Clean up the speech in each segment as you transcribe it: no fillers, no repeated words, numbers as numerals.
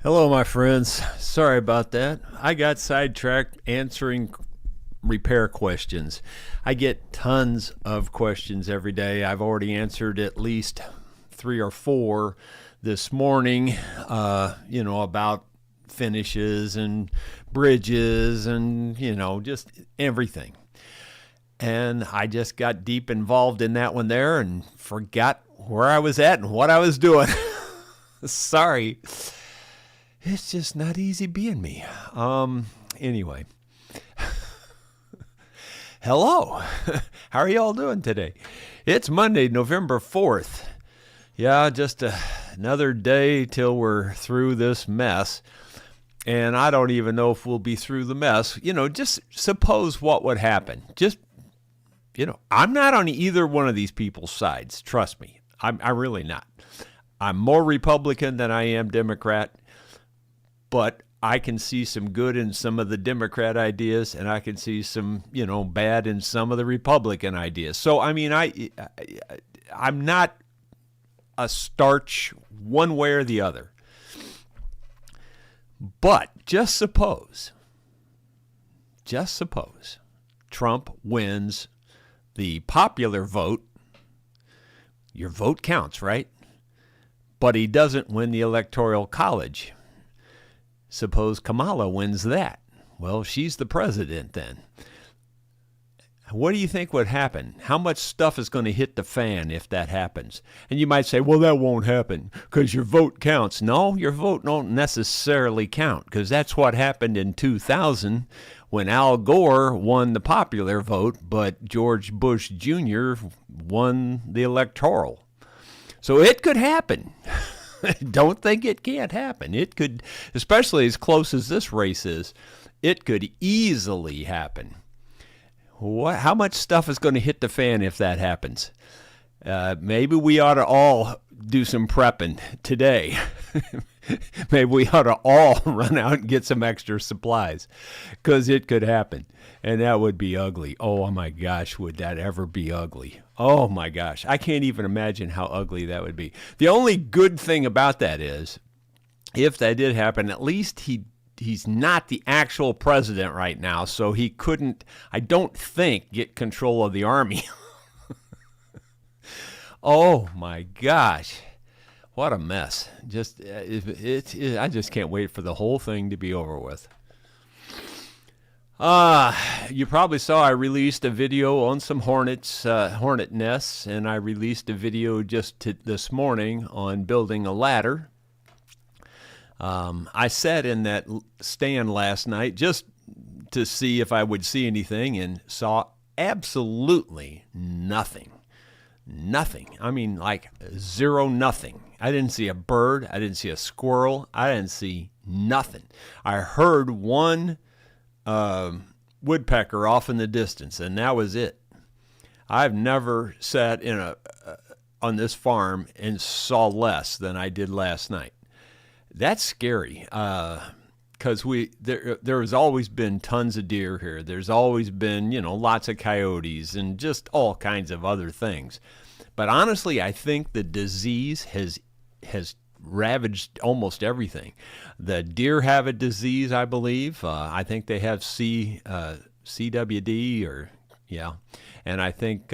Hello, my friends. Sorry about that. I got sidetracked answering repair questions. I get tons of questions every day. I've already answered at least 3 or 4 this morning, about finishes and bridges and, just everything. And I just got deep involved in that one there and forgot where I was at and what I was doing. Sorry. It's just not easy being me. Anyway. Hello. How are y'all doing today? It's Monday, November 4th. Yeah, just another day till we're through this mess. And I don't even know if we'll be through the mess. Just suppose what would happen. I'm not on either one of these people's sides. Trust me. I'm really not. I'm more Republican than I am Democrat. But I can see some good in some of the Democrat ideas, and I can see some, bad in some of the Republican ideas. So, I'm not a starch one way or the other. But just suppose Trump wins the popular vote. Your vote counts, right? But he doesn't win the Electoral College. Suppose Kamala wins that. Well, she's the president then. What do you think would happen? How much stuff is going to hit the fan if that happens? And you might say, well, that won't happen because your vote counts. No, your vote don't necessarily count because that's what happened in 2000 when Al Gore won the popular vote, but George Bush Jr. won the electoral. So it could happen. Don't think it can't happen. It could, especially as close as this race is, it could easily happen. How much stuff is going to hit the fan if that happens? Maybe we ought to all do some prepping today. Maybe we ought to all run out and get some extra supplies because it could happen. And that would be ugly. Oh, my gosh, would that ever be ugly? Oh, my gosh. I can't even imagine how ugly that would be. The only good thing about that is, if that did happen, at least he's not the actual president right now, so he couldn't, I don't think, get control of the army. Oh, my gosh. What a mess. I just can't wait for the whole thing to be over with. You probably saw I released a video on some hornet nests, and I released a video this morning on building a ladder. I sat in that stand last night just to see if I would see anything and saw absolutely nothing. Nothing. I mean, like zero nothing. I didn't see a bird. I didn't see a squirrel. I didn't see nothing. I heard one woodpecker off in the distance, and that was it. I've never sat on this farm and saw less than I did last night. That's scary because there has always been tons of deer here. There's always been, lots of coyotes and just all kinds of other things. But honestly, I think the disease has ravaged almost everything. The deer have a disease, I believe. I think they have CWD and I think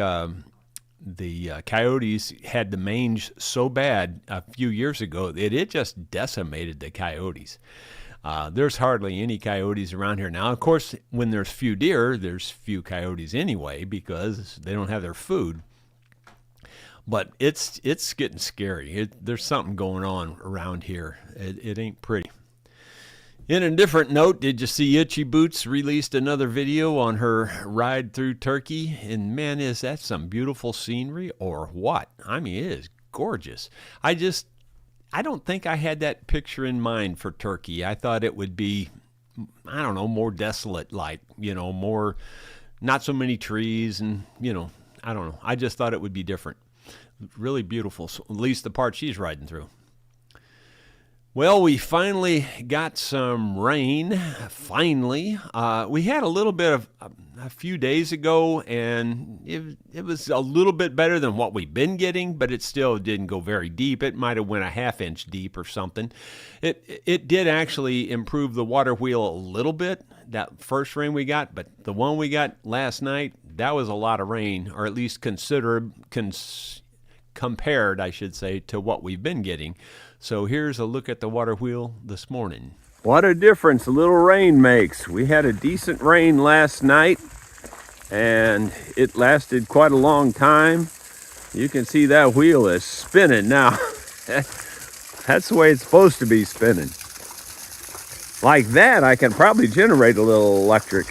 the coyotes had the mange so bad a few years ago that it just decimated the coyotes. There's hardly any coyotes around here now. Of course, when there's few deer, there's few coyotes anyway because they don't have their food. But it's getting scary. There's something going on around here. It ain't pretty. In a different note, did you see Itchy Boots released another video on her ride through Turkey? And man, is that some beautiful scenery or what? I mean, it is gorgeous. I don't think I had that picture in mind for Turkey. I thought it would be, I don't know, more desolate, like, more, not so many trees and, I don't know. I just thought it would be different. Really beautiful, at least the part she's riding through. Well, we finally got some rain. Finally. We had a little bit of a few days ago, and it was a little bit better than what we've been getting, but it still didn't go very deep. It might have went a ½ inch deep or something. It did actually improve the water wheel a little bit, that first rain we got, but the one we got last night, that was a lot of rain, or at least compared, I should say, to what we've been getting. So here's a look at the water wheel this morning. What a difference a little rain makes. We had a decent rain last night, and it lasted quite a long time. You can see that wheel is spinning now. That's the way it's supposed to be spinning. Like that, I can probably generate a little electric.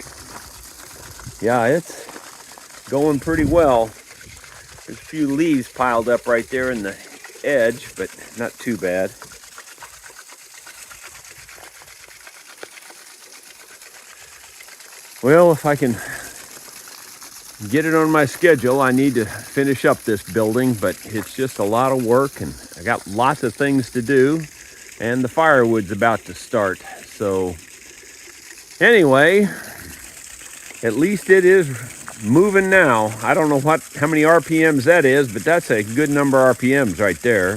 Yeah, it's going pretty well. There's a few leaves piled up right there in the edge, but not too bad. Well, if I can get it on my schedule, I need to finish up this building, but it's just a lot of work, and I got lots of things to do, and the firewood's about to start. So anyway, at least it is moving now. I don't know how many RPMs that is, but that's a good number of RPMs right there.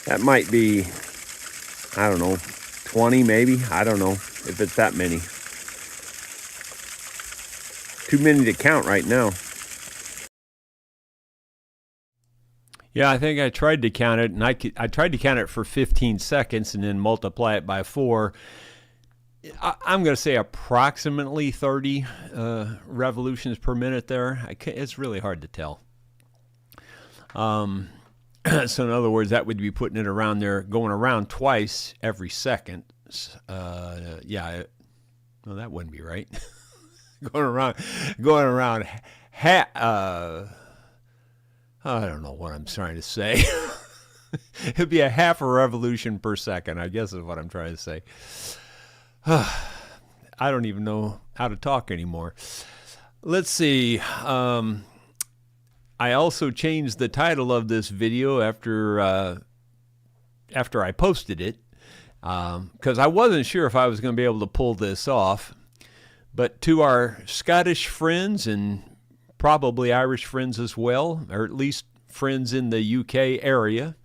That might be, I don't know, 20 maybe. I don't know if it's that many. Too many to count right now. Yeah, I think I tried to count it, and I tried to count it for 15 seconds and then multiply it by 4. I'm going to say approximately 30 revolutions per minute there. It's really hard to tell. So in other words, that would be putting it around there, going around twice every second. Yeah, no, that wouldn't be right. going around. I don't know what I'm trying to say. It'd be a half a revolution per second, I guess is what I'm trying to say. I don't even know how to talk anymore. Let's see. I also changed the title of this video after I posted it, because I wasn't sure if I was going to be able to pull this off. But to our Scottish friends and probably Irish friends as well, or at least friends in the UK area,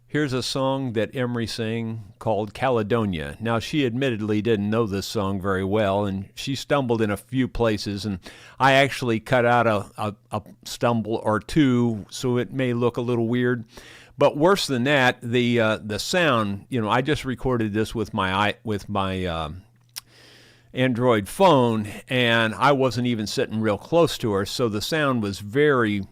here's a song that Emeri sang called Caledonia. Now, she admittedly didn't know this song very well, and she stumbled in a few places, and I actually cut out a stumble or two, so it may look a little weird. But worse than that, the sound, I just recorded this with my Android phone, and I wasn't even sitting real close to her, so the sound was very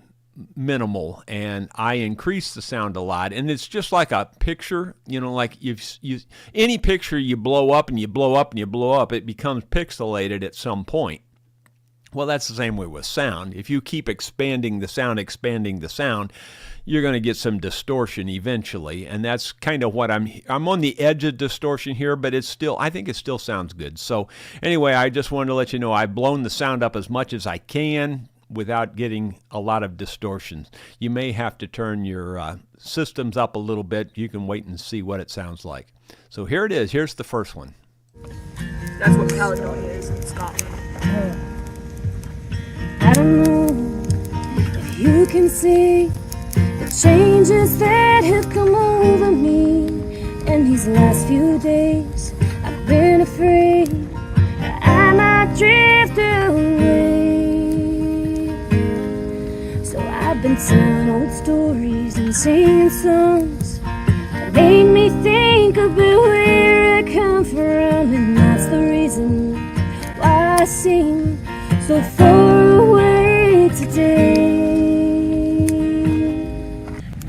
minimal, and I increased the sound a lot. And it's just like a picture, like any picture you blow up and you blow up and you blow up, it becomes pixelated at some point. Well, that's the same way with sound. If you keep expanding the sound, you're going to get some distortion eventually, and that's kind of what I'm on the edge of distortion here, but I think it still sounds good. So anyway, I just wanted to let you know I've blown the sound up as much as I can without getting a lot of distortions. You may have to turn your systems up a little bit. You can wait and see what it sounds like. So here it is. Here's the first one. That's what Caledonia is in Scotland. I don't know if you can see the changes that have come over me in these last few days. I've been afraid that I might drift away. So I've been telling old stories and singing songs that made me think about where I come from, and that's the reason why I seem so far away today.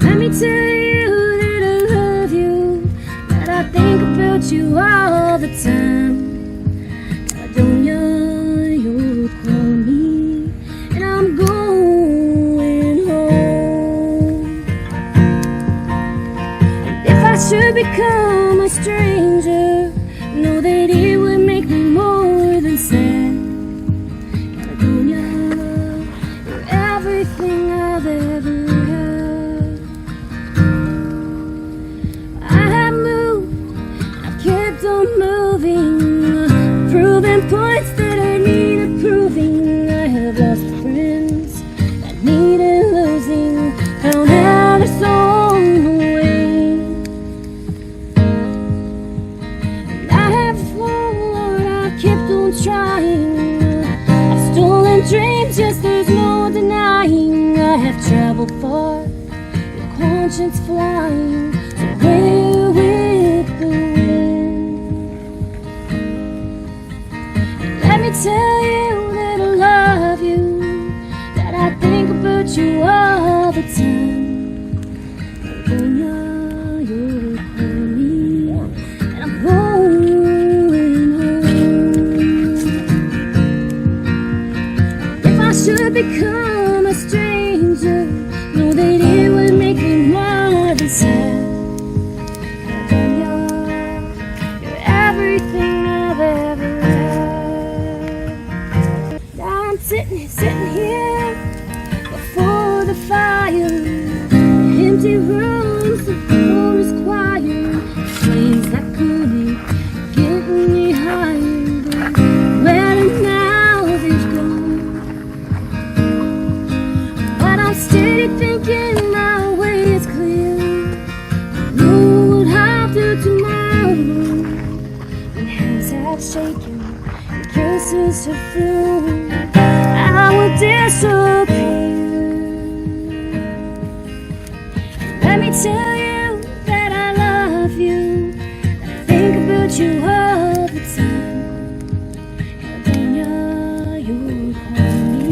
Let me tell you that I love you, that I think about you all the time. Caledonia, you'll call me, and I'm going home. And if I should become a stranger, know that it would make me more than sad. You're everything I've ever had. I have moved oceans flying away with the wind. Let me tell you that I love you, that I think about you all the time. Caledonia, you're calling me, and I'm going home. If I should become a stranger, know that it would make me more than sad. Caledonia, you're everything I've ever had. Now I'm sitting here before the fire, empty rooms, the floor is quiet, flames that couldn't get me higher, well now they've gone. But I'm steady thinking my way is clear. I know what I'll do tomorrow when hands have shaken and kisses have flown. I will disappear. Let me tell you that I love you, that I think about you all the time. Caledonia, you're calling me,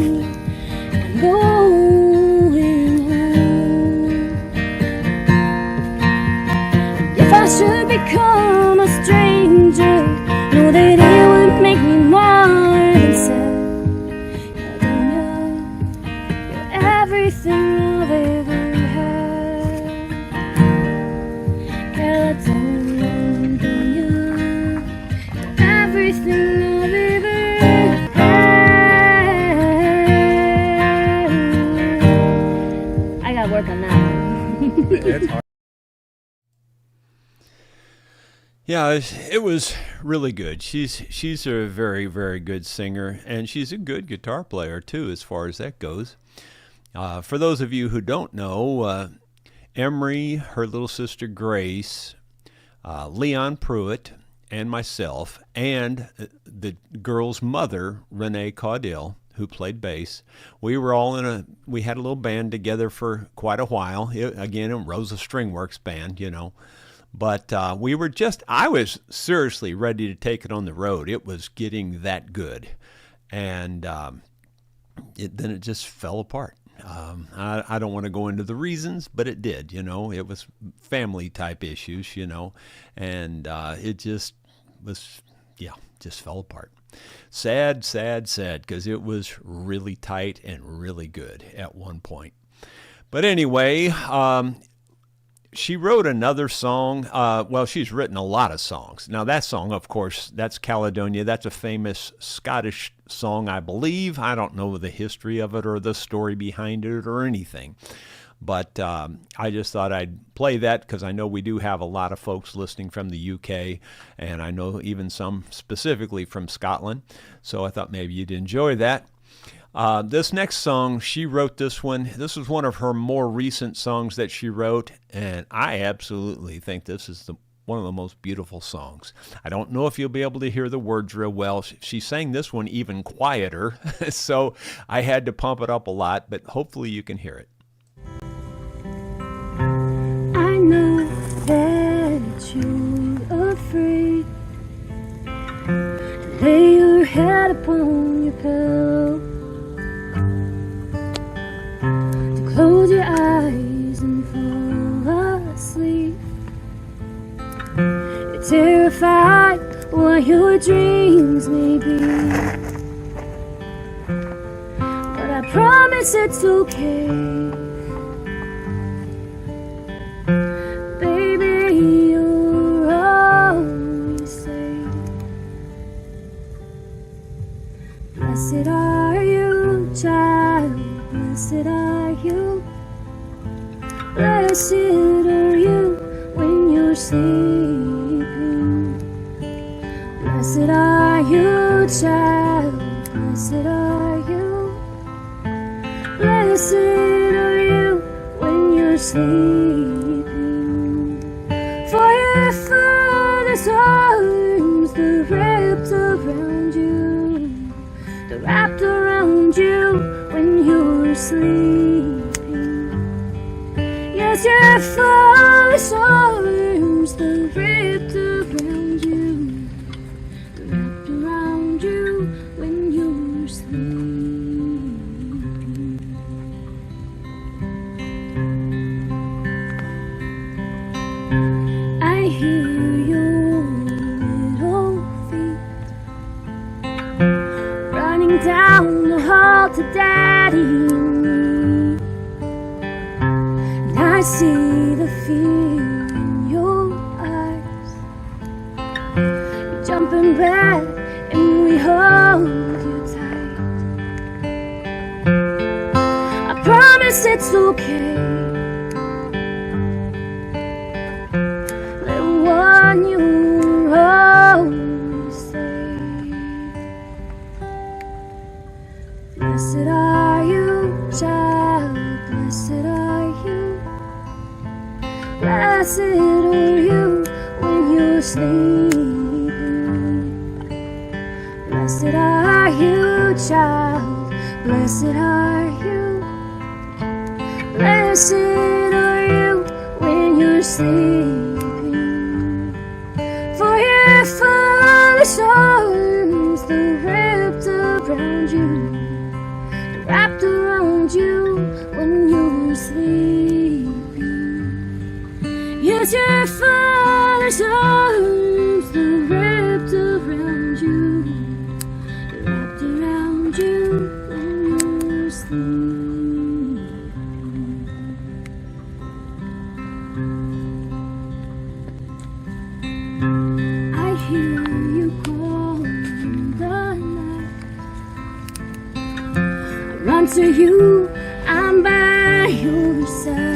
and I'm going home. If I should become a stranger, know that it would make me more than sad. Caledonia, you're everything I've ever had. Caledonia, you're everything I've ever had. I gotta work on that one. It's hard. Yeah, it was really good. She's a very, very good singer, and she's a good guitar player too, as far as that goes. For those of you who don't know, Emeri, her little sister Grace, Leon Pruitt, and myself, and the girl's mother, Renee Caudill, who played bass, we had a little band together for quite a while. Again, a Rosa Stringworks band, you know. But I was seriously ready to take it on the road. It was getting that good. And then it just fell apart. I don't want to go into the reasons, but it did, you know. It was family type issues, you know. And it just was, just fell apart. Sad, sad, sad, because it was really tight and really good at one point. But anyway, she wrote another song. She's written a lot of songs. Now, that song, of course, that's Caledonia. That's a famous Scottish song, I believe. I don't know the history of it or the story behind it or anything. But I just thought I'd play that because I know we do have a lot of folks listening from the UK, and I know even some specifically from Scotland. So I thought maybe you'd enjoy that. This next song, she wrote this one. This is one of her more recent songs that she wrote, and I absolutely think this is one of the most beautiful songs. I don't know if you'll be able to hear the words real well. She sang this one even quieter, so I had to pump it up a lot, but hopefully you can hear it. I know that you're afraid. Lay your head upon your pillow. Close your eyes and fall asleep. You're terrified what your dreams may be, but I promise it's okay. Baby, you're always safe. Blessed are you, child. Blessed are you. Blessed are you when you're sleeping. Blessed are you, child. Blessed are you. Blessed are you when you're sleeping. For your father's arms, they're wrapped around you. They're wrapped around you when you're sleeping. Yes, your false arms that wrapped around you, wrapped around you when you were sleeping. I hear your little feet running down the hall to Daddy and me. I see the fear in your eyes. You're jumping back and we hold you tight. I promise it's okay, little one, you're always safe. Blessed are you, child, blessed are you. Blessed are you when you're sleeping. Blessed are you, child. Blessed are you. Blessed are you when you're sleeping. For your father's arms, they're wrapped around you. They're wrapped around you when you're sleeping. Yes, your father's arms, they're wrapped around you. They're wrapped around you when you're sleeping. I hear you call in the night. I run to you, I'm by your side.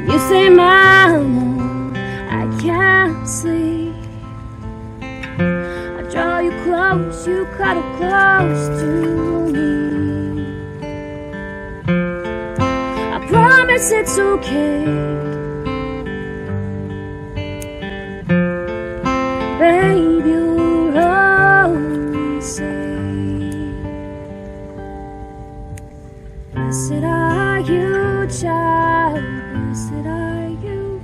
You say, Mama, I can't sleep. I draw you close, you cuddle close to me. I promise it's okay, babe, you're always safe. Blessed are you, child. Blessed are you.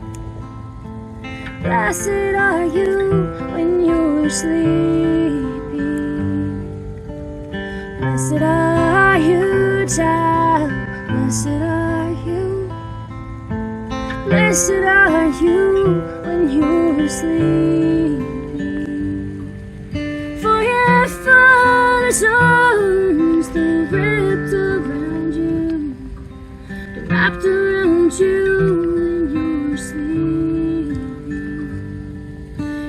Blessed are you when you're sleeping. Blessed are you, child. Blessed are you. Blessed are you when you're sleeping. For your father's arms, they're wrapped around you. They're wrapped around you when you're sleeping.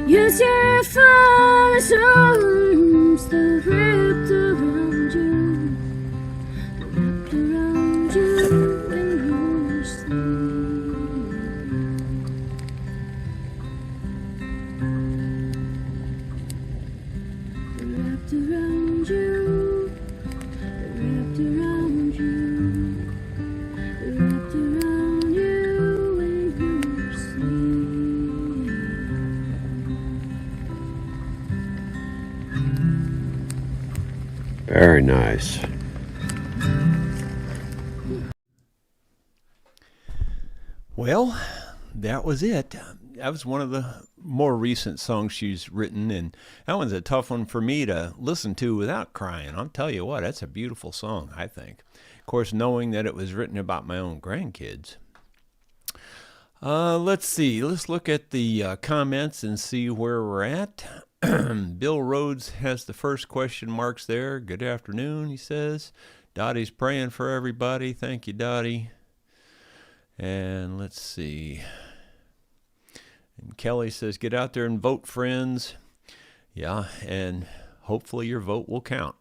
Yes, your father's arms, they're wrapped around you. They're wrapped around you when you're sleeping. They're wrapped around you. They're wrapped around you. They're wrapped around you when you're sleeping. Very nice. Well, that was it. That was one of the more recent songs she's written, and that one's a tough one for me to listen to without crying. I'll tell you what, that's a beautiful song, I think. Of course, knowing that it was written about my own grandkids. Let's see. Let's look at the comments and see where we're at. Bill Rhodes has the first question marks there. Good afternoon, he says. Dottie's praying for everybody. Thank you, Dottie. And let's see. And Kelly says, get out there and vote, friends. Yeah, and hopefully your vote will count.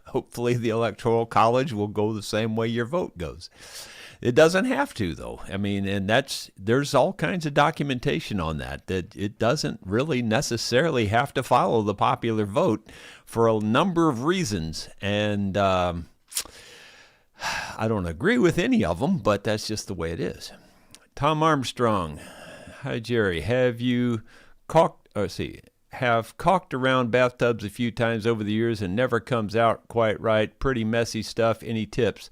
Hopefully the Electoral College will go the same way your vote goes. It doesn't have to, though. I mean, and there's all kinds of documentation on that it doesn't really necessarily have to follow the popular vote for a number of reasons. And I don't agree with any of them, but that's just the way it is. Tom Armstrong. Hi, Jerry. Have you caulked, have caulked around bathtubs a few times over the years and never comes out quite right. Pretty messy stuff. Any tips?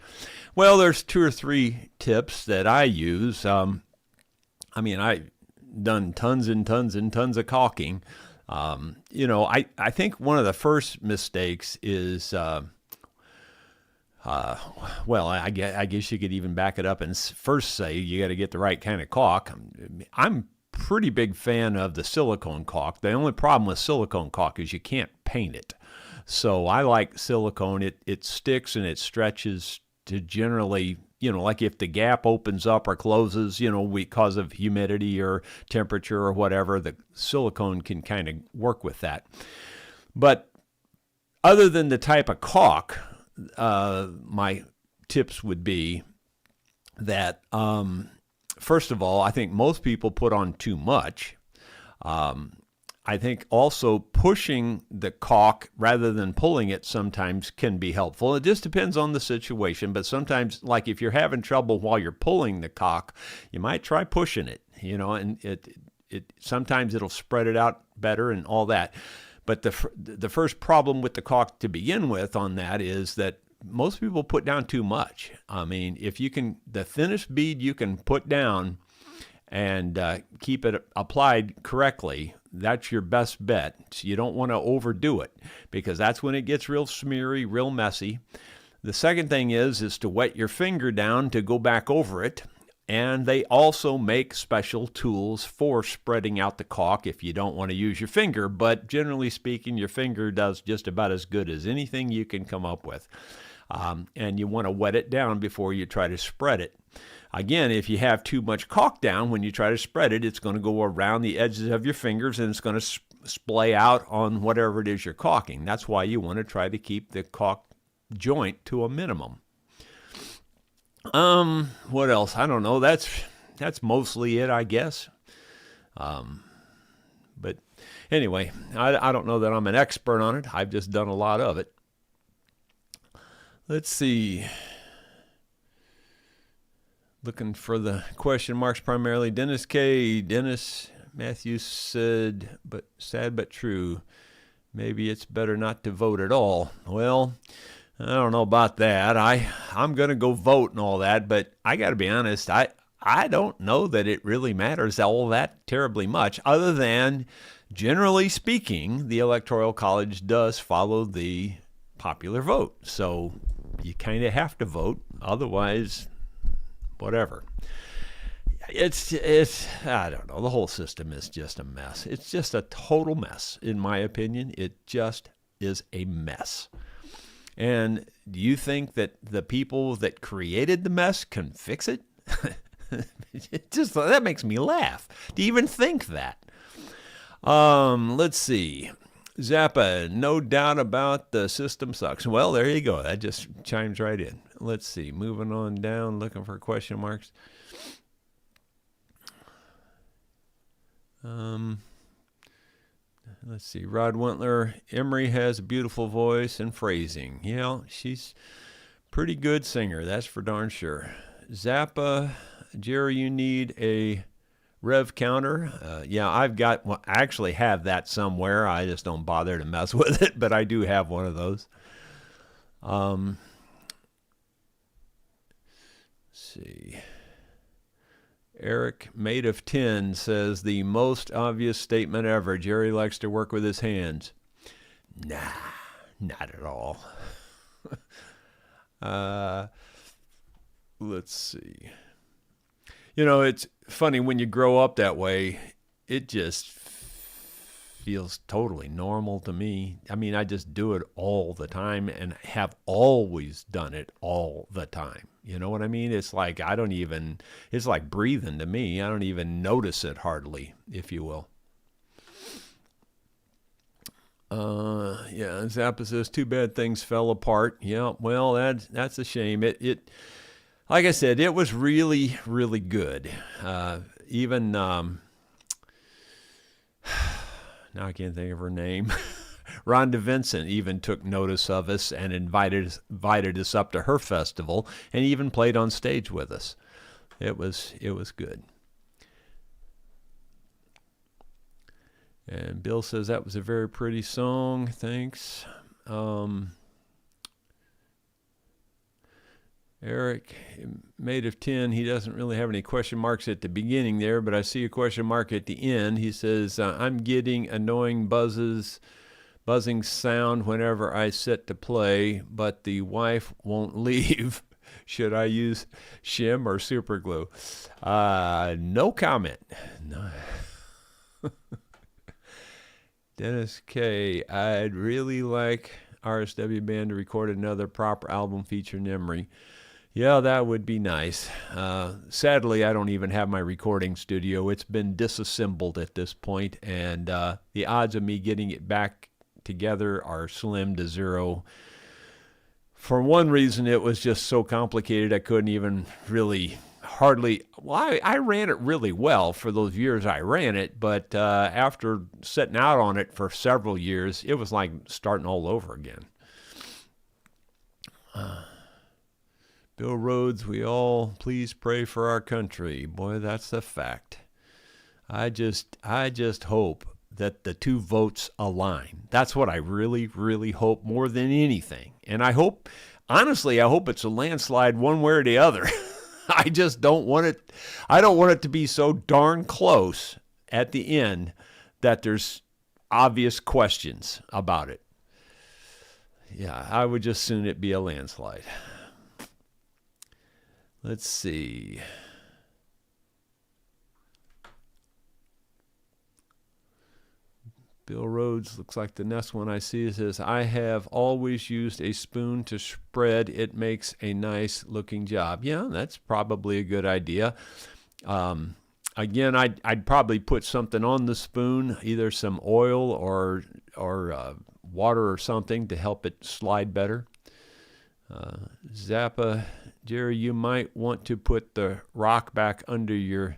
Well, there's 2 or 3 tips that I use. I've done tons and tons and tons of caulking. I think one of the first mistakes is, I guess you could even back it up and first say you got to get the right kind of caulk. I'm pretty big fan of the silicone caulk. The only problem with silicone caulk is you can't paint it. So I like silicone. It sticks and it stretches to generally, like if the gap opens up or closes, because of humidity or temperature or whatever, the silicone can kind of work with that. But other than the type of caulk, my tips would be that, first of all, I think most people put on too much. I think also pushing the caulk rather than pulling it sometimes can be helpful. It just depends on the situation, but sometimes, like if you're having trouble while you're pulling the caulk, you might try pushing it, and it sometimes it'll spread it out better and all that. But the first problem with the caulk to begin with on that is that most people put down too much. If you can, the thinnest bead you can put down and keep it applied correctly, that's your best bet. So you don't want to overdo it because that's when it gets real smeary, real messy. The second thing is to wet your finger down to go back over it. And they also make special tools for spreading out the caulk if you don't want to use your finger. But generally speaking, your finger does just about as good as anything you can come up with. And you want to wet it down before you try to spread it. Again, if you have too much caulk down, when you try to spread it, it's going to go around the edges of your fingers and it's going to splay out on whatever it is you're caulking. That's why you want to try to keep the caulk joint to a minimum. What else? I don't know. That's mostly it, I guess. But anyway, I don't know that I'm an expert on it. I've just done a lot of it. Let's see. Looking for the question marks primarily. Dennis K. Dennis Matthews said, but sad but true. Maybe it's better not to vote at all. Well, I don't know about that. I'm going to go vote and all that, but I got to be honest, I don't know that it really matters all that terribly much, other than, generally speaking, the Electoral College does follow the popular vote. So you kind of have to vote, otherwise, whatever. It's I don't know. The whole system is just a mess. It's just a total mess, in my opinion. It just is a mess. And do you think that the people that created the mess can fix it? That makes me laugh to even think that. Let's see. Zappa, no doubt about the system sucks. Well, there you go. That just chimes right in. Let's see. Moving on down, looking for question marks. Let's see. Rod Wentler, Emeri has a beautiful voice and phrasing. Yeah, she's pretty good singer. That's for darn sure. Zappa, Jerry, you need a rev counter. Yeah, I actually have that somewhere. I just don't bother to mess with it, but I do have one of those. Let's see. Eric, made of tin, says the most obvious statement ever. Jerry likes to work with his hands. Nah, not at all. Let's see. It's funny when you grow up that way, it just feels totally normal to me. I just do it all the time and have always done it all the time. You know what I mean? It's like it's like breathing to me. I don't even notice it hardly, if you will. Yeah, Zappa says, too bad things fell apart. Yeah, well, that's a shame. It like I said, it was really, really good. Even, now I can't think of her name. Rhonda Vincent even took notice of us and invited us up to her festival and even played on stage with us. It was good. And Bill says that was a very pretty song. Thanks. Eric, made of tin, he doesn't really have any question marks at the beginning there, but I see a question mark at the end. He says, I'm getting annoying buzzing sound whenever I sit to play, but the wife won't leave. Should I use shim or super glue? No comment. No. Dennis K. I'd really like RSW Band to record another proper album featuring Emeri. Yeah, that would be nice. Sadly, I don't even have my recording studio. It's been disassembled at this point, and the odds of me getting it back together are slim to zero. For one reason, it was just so complicated I couldn't even really I ran it really well for those years I ran it, but after setting out on it for several years, it was like starting all over again. Bill Rhodes, we all please pray for our country. Boy, that's a fact. I just hope that the two votes align. That's what I really, really hope more than anything. And I hope it's a landslide one way or the other. I just don't want it. I don't want it to be so darn close at the end that there's obvious questions about it. Yeah, I would just soon it be a landslide. Let's see. Bill Rhodes, looks like the next one I see says, I have always used a spoon to spread. It makes a nice looking job. Yeah, that's probably a good idea. Again, I'd probably put something on the spoon, either some oil or water or something to help it slide better. Zappa, Jerry, you might want to put the rock back under your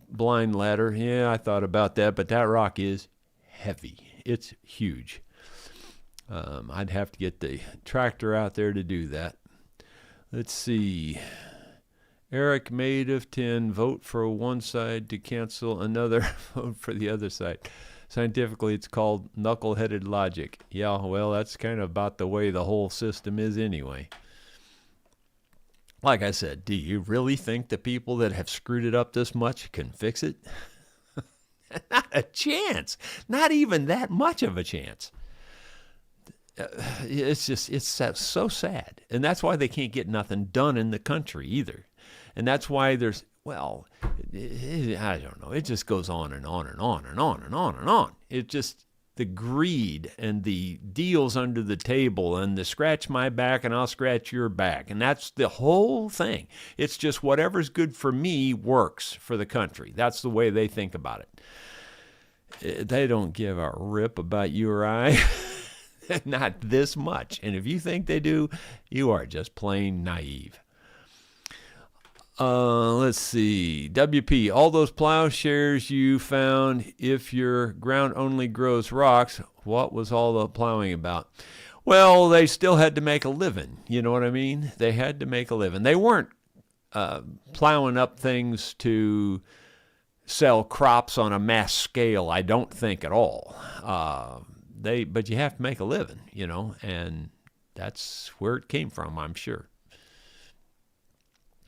blind ladder. Yeah, I thought about that, but that rock is heavy. It's huge. I'd have to get the tractor out there to do that. Let's see. Eric, made of tin, vote for one side to cancel another, vote for the other side. Scientifically, it's called knuckle-headed logic. Yeah, well, that's kind of about the way the whole system is anyway. Like I said, do you really think the people that have screwed it up this much can fix it? Not a chance. Not even that much of a chance. It's so sad. And that's why they can't get nothing done in the country either. And that's why there's, well, I don't know. It just goes on and on and on and on and on and on. It just, the greed and the deals under the table and the scratch my back and I'll scratch your back. And that's the whole thing. It's just whatever's good for me works for the country. That's the way they think about it. They don't give a rip about you or I. Not this much. And if you think they do, you are just plain naive. Let's see. WP, all those plowshares you found, if your ground only grows rocks, what was all the plowing about? Well, they still had to make a living. You know what I mean? They had to make a living. They weren't plowing up things to sell crops on a mass scale, I don't think at all. But you have to make a living, you know, and that's where it came from, I'm sure.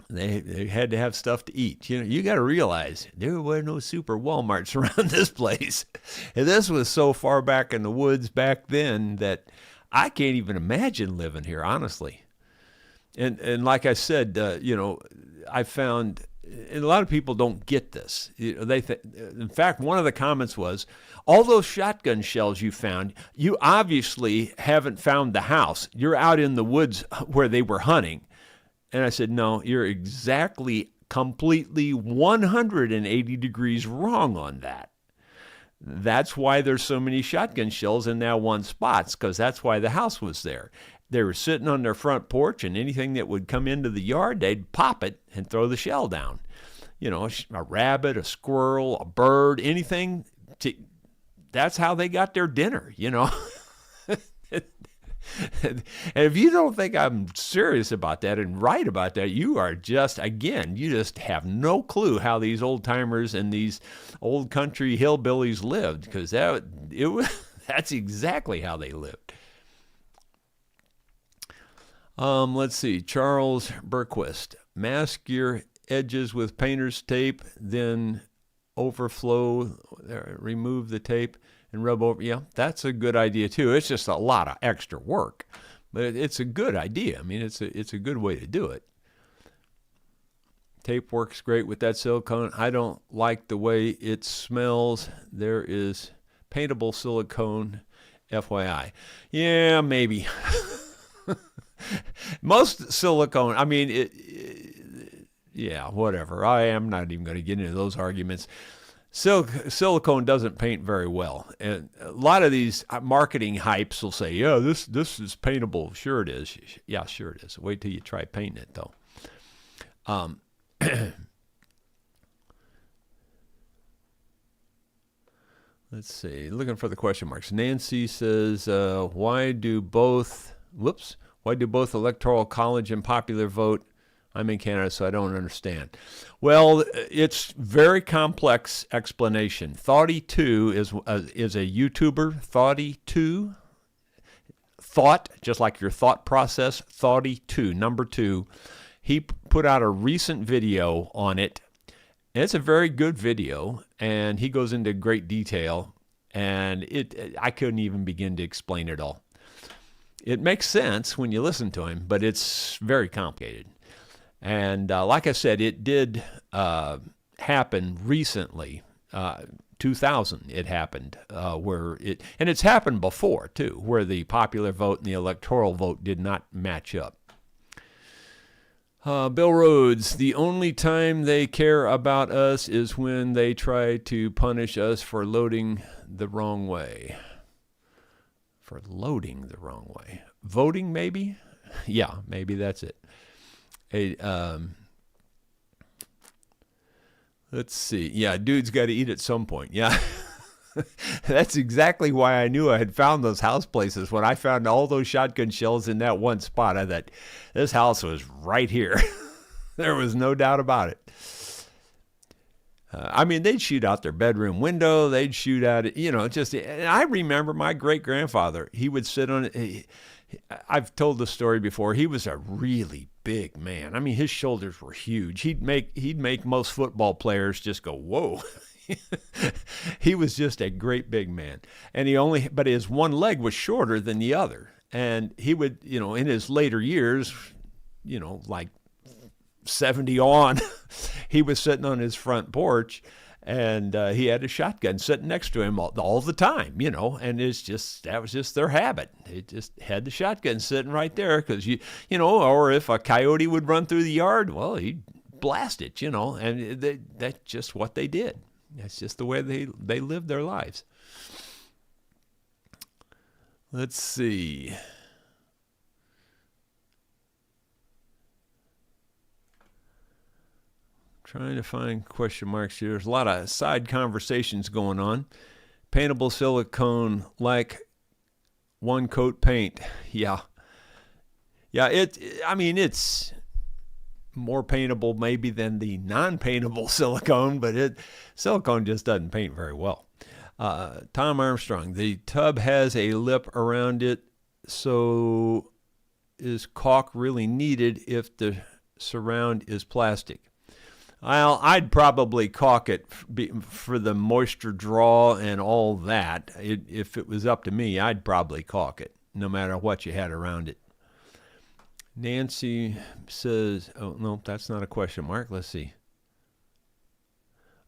They had to have stuff to eat. You know, you got to realize there were no super Walmarts around this place. And this was so far back in the woods back then that I can't even imagine living here, honestly. And like I said, you know, I found, and a lot of people don't get this. You know, in fact, one of the comments was, all those shotgun shells you found, you obviously haven't found the house. You're out in the woods where they were hunting. And I said, no, you're exactly, completely 180 degrees wrong on that. That's why there's so many shotgun shells in that one spot, because that's why the house was there. They were sitting on their front porch, and anything that would come into the yard, they'd pop it and throw the shell down. You know, a rabbit, a squirrel, a bird, anything. That's how they got their dinner, you know. And if you don't think I'm serious about that and right about that, you are just, again, you just have no clue how these old timers and these old country hillbillies lived, because that's exactly how they lived. Let's see. Charles Berquist. Mask your edges with painter's tape, then overflow, remove the tape, and rub over. Yeah, that's a good idea too. It's just a lot of extra work, but it's a good idea. I mean, it's a good way to do it. Tape works great with that silicone. I don't like the way it smells. There is paintable silicone, FYI. Yeah, maybe. Most silicone, I mean, yeah, whatever. I am not even going to get into those arguments. Silicone doesn't paint very well. And a lot of these marketing hypes will say, yeah, this is paintable. Sure it is. Yeah, sure it is. Wait till you try painting it, though. Let's see. Looking for the question marks. Nancy says, why do both Electoral College and popular vote? I'm in Canada, so I don't understand. Well, it's very complex explanation. Thoughty2 is a YouTuber. Thoughty2, thought, just like your thought process. Thoughty2, number 2. He put out a recent video on it. And it's a very good video, and he goes into great detail. And I couldn't even begin to explain it all. It makes sense when you listen to him, but it's very complicated. And like I said, it did happen recently. 2000 it happened, and it's happened before too, where the popular vote and the electoral vote did not match up. Bill Rhodes, the only time they care about us is when they try to punish us for loading the wrong way. For loading the wrong way. Voting, maybe? Yeah, maybe that's it. Let's see. Yeah, dude's got to eat at some point. Yeah. That's exactly why I knew I had found those house places. When I found all those shotgun shells in that one spot, I thought, this house was right here. There was no doubt about it. I mean, they'd shoot out their bedroom window. They'd shoot out, and I remember my great-grandfather. He would sit on it. I've told the story before. He was a really big man. I mean, his shoulders were huge. He'd make most football players just go, whoa. He was just a great big man. And but his one leg was shorter than the other. And he would, in his later years, like 70 on, he was sitting on his front porch, and he had a shotgun sitting next to him all the time, and that was just their habit. They just had the shotgun sitting right there because, or if a coyote would run through the yard, well, he'd blast it, and that's just what they did. That's just the way they lived their lives. Let's see. Trying to find question marks here. There's a lot of side conversations going on. Paintable silicone like one coat paint. Yeah. Yeah, it's more paintable maybe than the non-paintable silicone, but silicone just doesn't paint very well. Tom Armstrong, the tub has a lip around it, so is caulk really needed if the surround is plastic? Well, I'd probably caulk it for the moisture draw and all that. If it was up to me, I'd probably caulk it, no matter what you had around it. Nancy says, oh, no, that's not a question mark. Let's see.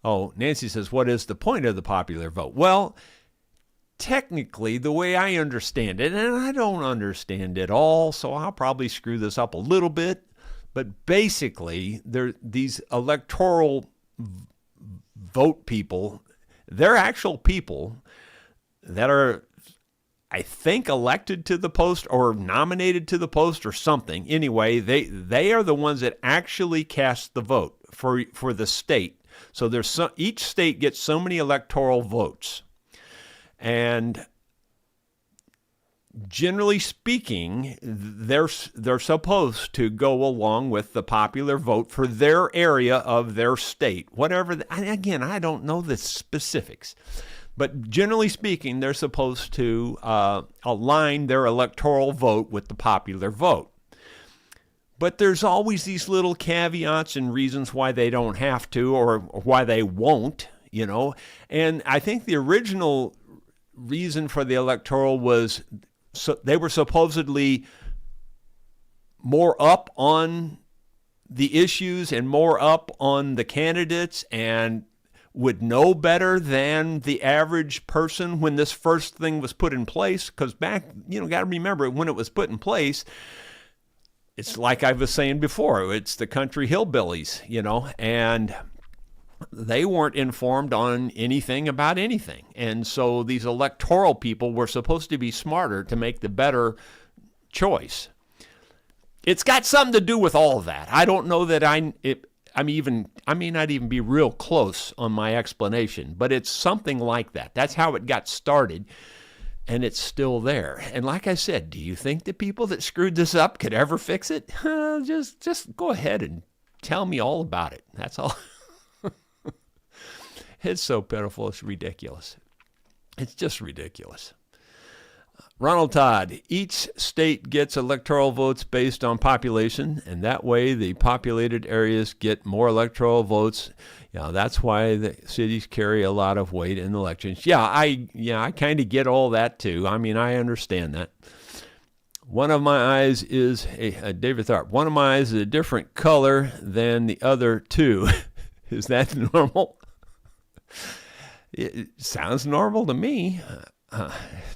Oh, Nancy says, what is the point of the popular vote? Well, technically, the way I understand it, and I don't understand it all, so I'll probably screw this up a little bit, but basically, these electoral vote people, they're actual people that are, I think, elected to the post or nominated to the post or something. Anyway, they are the ones that actually cast the vote for the state. So each state gets so many electoral votes. And generally speaking, they're supposed to go along with the popular vote for their area of their state. Whatever. Again, I don't know the specifics. But generally speaking, they're supposed to align their electoral vote with the popular vote. But there's always these little caveats and reasons why they don't have to or why they won't, you know. And I think the original reason for the electoral was they were supposedly more up on the issues and more up on the candidates and would know better than the average person when this first thing was put in place. Because back, you know, got to remember when it was put in place, it's like I was saying before, it's the country hillbillies, you know, and they weren't informed on anything about anything. And so these electoral people were supposed to be smarter to make the better choice. It's got something to do with all of that. I don't know that I may not even be real close on my explanation, but it's something like that. That's how it got started. And it's still there. And like I said, do you think the people that screwed this up could ever fix it? Just go ahead and tell me all about it. That's all. It's so pitiful. It's ridiculous. It's just ridiculous. Ronald Todd, each state gets electoral votes based on population, and that way the populated areas get more electoral votes. That's why the cities carry a lot of weight in elections. I kind of get all that too. I mean, I understand that. One of my eyes is David Tharp. One of my eyes is a different color than the other two. Is that normal? It sounds normal to me.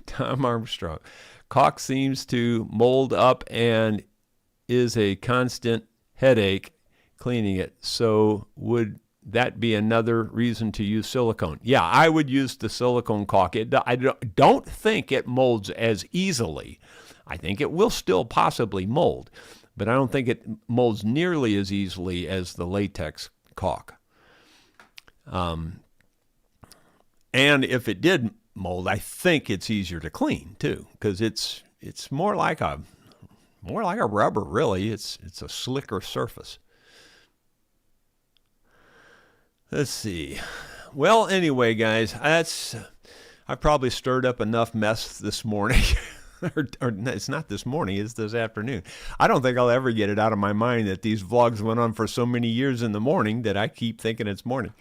Tom Armstrong. Caulk seems to mold up and is a constant headache cleaning it. So would that be another reason to use silicone? Yeah, I would use the silicone caulk. I don't think it molds as easily. I think it will still possibly mold, but I don't think it molds nearly as easily as the latex caulk. And if it did mold, I think it's easier to clean too, because it's more like a rubber, really. It's a slicker surface. Let's see. Well, anyway, guys, I probably stirred up enough mess this morning. or it's not this morning, it's this afternoon. I don't think I'll ever get it out of my mind that these vlogs went on for so many years in the morning that I keep thinking it's morning.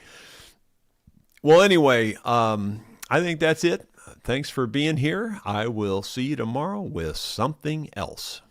Well, anyway, I think that's it. Thanks for being here. I will see you tomorrow with something else.